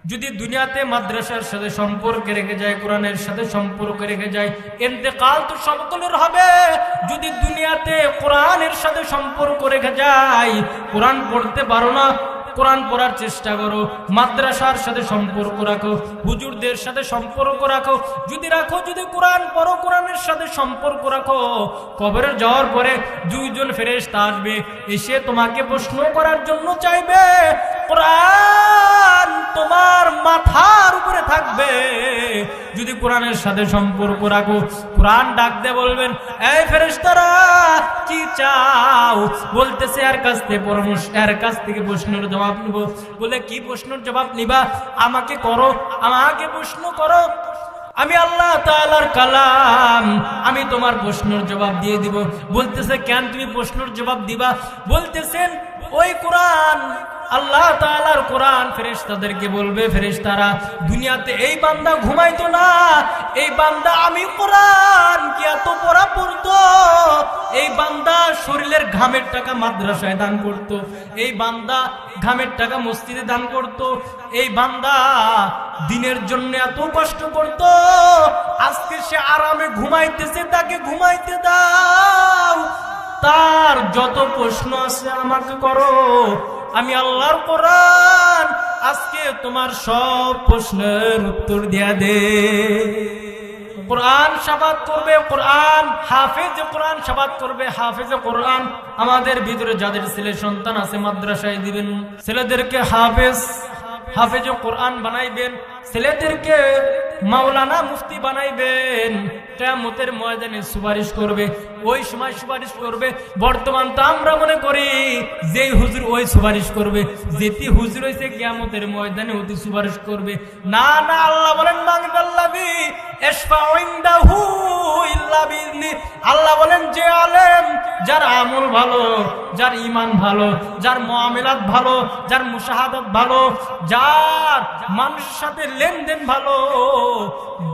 যদি দুনিয়াতে মাদ্রাসার সাথে সম্পর্ক রেখে যায়, কোরআনের সাথে সম্পর্ক রেখে যায়, ইন্তেকাল তো সকলের হবে। যদি দুনিয়াতে কোরআনের সাথে সম্পর্ক রেখে যায়, কোরআন পড়তে পারো না, কোরআন পড়ার চেষ্টা করো, মাদ্রাসার সাথে সম্পর্ক রাখো, হুজুরদের সাথে সম্পর্ক রাখো। যদি কোরআন পড়ো, কোরআনের সাথে সম্পর্ক রাখো, কবরে যাওয়ার পরে দুইজন ফেরেশতা আসবে, এসে তোমাকে প্রশ্ন করার জন্য চাইবে। কোরআন তোমার মাথার উপরে থাকবে। যদি কোরআনের সাথে সম্পর্ক রাখো, কোরআন ডাক দিয়ে বলবেন, এই ফেরেশতারা কি চাও? বলতেছে এর কাছ থেকে প্রশ্নের জবাব নিব। বলে কি প্রশ্নের জবাব নিবা? আমাকে প্রশ্ন করো, আমি আল্লাহ তাআলার কালাম, আমি তোমার প্রশ্নের জবাব দিয়ে দিব। বলতেছে কেন তুমি প্রশ্নের জবাব দিবা? বলতেছেন ওই কোরআন, আল্লাহ তাআলার কোরআন ফেরেশতাদেরকে বলবে, ফেরেশতারা দুনিয়াতে এই বান্দা ঘুমাইতো না, এই বান্দা আমি কোরআন কি এত পড়া পড়তো, এই বান্দা শরীরের ঘামের টাকা মাদ্রাসায় দান করত, এই বান্দা ঘামের টাকা মসজিদে দান করত, এই বান্দা দিনের জন্য এত কষ্ট করত, আজকে সে আরামে ঘুমাইতেছে, তাকে ঘুমাইতে দাও। তার যত প্রশ্ন আছে আমাকে করো, আমি আল্লাহর কোরআন আজকে তোমার সব প্রশ্নের উত্তর দিয়া দে। কোরআন শাফাত করবে, কোরআন কোরআন শাফাত করবে, হাফেজে কোরআন। আমাদের ভিতরে যাদের ছেলে সন্তান আছে মাদ্রাসায় দিবেন, ছেলেদেরকে হাফেজে কোরআন বানাইবেন, ছেলেদেরকে মাওলানা মুফতি বানাইবেন। কিয়ামতের ময়দানে সুপারিশ করবে, ওই সময় সুপারিশ করবে। বর্তমান তো আমরা মনে করি যেই হুজুর ওই সুপারিশ করবে, যেটি হুজুর হইছে কিয়ামতের ময়দানে ওটি সুপারিশ করবে। না না, আল্লাহ বলেন মাগদাল্লাযী ইশফাউ ইনদাহু ইল্লা বিইذনি। আল্লাহ বলেন যে আলেম, যার আমল ভালো, যার ঈমান ভালো, যার মুআমালাত ভালো, যার মুশাহাদাত ভালো, যার মানুষের সাথে লেনদেন ভালো,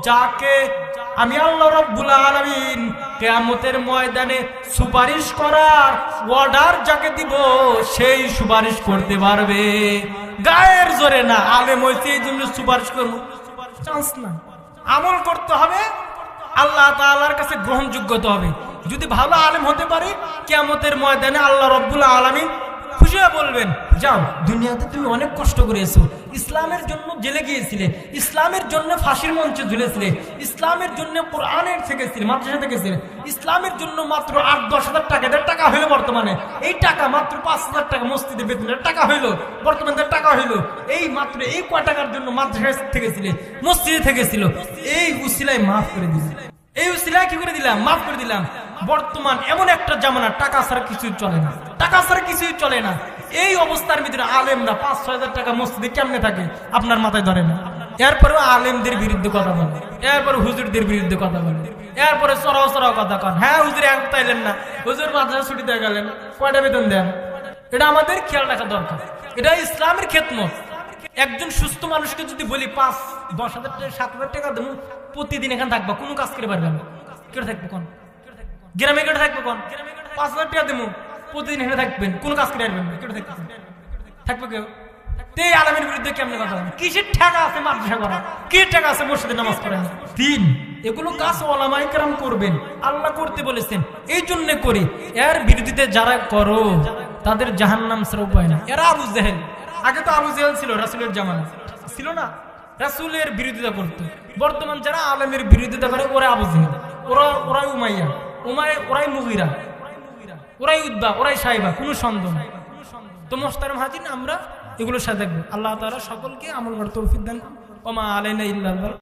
যাকে আমি আল্লাহ রাব্বুল আলামিন কিয়ামতের ময়দানে সুপারিশ করার অর্ডার যাকে দিব, সেই সুপারিশ করতে পারবে। গায়ের জোরে না, আলেম হইছে এই জন্য সুপারিশ করব, চান্স না। আমল করতে হবে, আল্লাহ তাআলার কাছে গ্রহণযোগ্যতা হবে। যদি ভালো আলেম হতে পারে, কিয়ামতের ময়দানে আল্লাহ রাব্বুল আলামিন খুশি হয়ে বলবেন, যাও, দুনিয়াতে তুমি অনেক কষ্ট করেছো, ইসলামের জন্য জেলে গিয়েছিলে, ইসলামের জন্য ফাঁসির মঞ্চে ঝুলেছিলে, ইসলামের জন্য কোরআনের থেকেছিলে, মাদ্রাসা থেকেছিলে, ইসলামের জন্য মাত্র 8-10 হাজার টাকা হইলো বর্তমানে, এই টাকা মাত্র 5,000 টাকা মসজিদে বেতনের টাকা হইলো, বর্তমানে টাকা হইলো, এই মাত্র এই কয় টাকার জন্য মাদ্রাসা থেকেছিলে, মসজিদে থেকেছিল, এই উসিলায় মাফ করে দিল, এই উসিলায় কি করে দিলাম? মাফ করে দিলাম। বর্তমান এমন একটা জামানা, টাকা ছাড়া কিছুই চলে না, টাকা ছাড়া কিছুই চলে না। এই অবস্থার ভিতরে আলেমরা 5-6 হাজার টাকা মসজিদে কেমনে থাকে আপনার মাথায় ধরে না। এরপরেও আলেমদের বিরুদ্ধে কথা বলে, এরপরে হুজুরদের বিরুদ্ধে কথা বলে, এরপরে চড়াও কথা কন। হ্যাঁ, হুজুর এক তাইলেন না, হুজুর মাদ্রাসা ছুটি দিয়ে গেলেন, কয়টা বেতন দেন? এটা আমাদের খেয়াল রাখা দরকার। এটা ইসলামের খেদমত। একজন সুস্থ মানুষকে যদি বলি 5-10 হাজার টাকা 7 হাজার টাকা দেবো, প্রতিদিন এখানে থাকবা, কোনো কাজ করে পারবে না, কেটে থাকবো কোন গ্রামে, কেটে থাকবো কোন 5 হাজার টাকা দেবো, প্রতিদিন এখানে থাকবেন, কোনো কাজ করে পারবেন না, কেটে থাকবো কেউ? এই আলেমের বিরুদ্ধে কেমনে কথা বলেন? কিসের টাকা আছে মাদ্রাসা করা, কি টাকা আছে মসজিদে নামাজ পড়েন? দিন এগুলো কাজ ওলামায়ে কেরাম করবেন, আল্লাহ করতে বলেছেন, এই জন্য করি। এর বিরুদ্ধে যারা করো তাদের জাহান্নাম ছাড়া উপায় না। এরা আবু জেহেল, আগে তো আবু জেহেল ছিল, রাসূলের জামানা ছিল না, রাসূলের বিরোধিতা করতো। বর্তমান যারা আলেমের বিরোধিতা করে, ওরা আবু জেহেল, ওরাই উমাইয়া, ওরাই মুগীরা, ওরাই উদ্বা, ওরাই সাইবা, কোনো সন্দেহ নাই। তো মোহতারাম হাজির, আমরা এগুলোর সাথে দেখবো। আল্লাহ তাআলা সকলকে আমল করার তৌফিক দান করুন। ওয়া মা আলাইনা ইল্লাল বালাগ।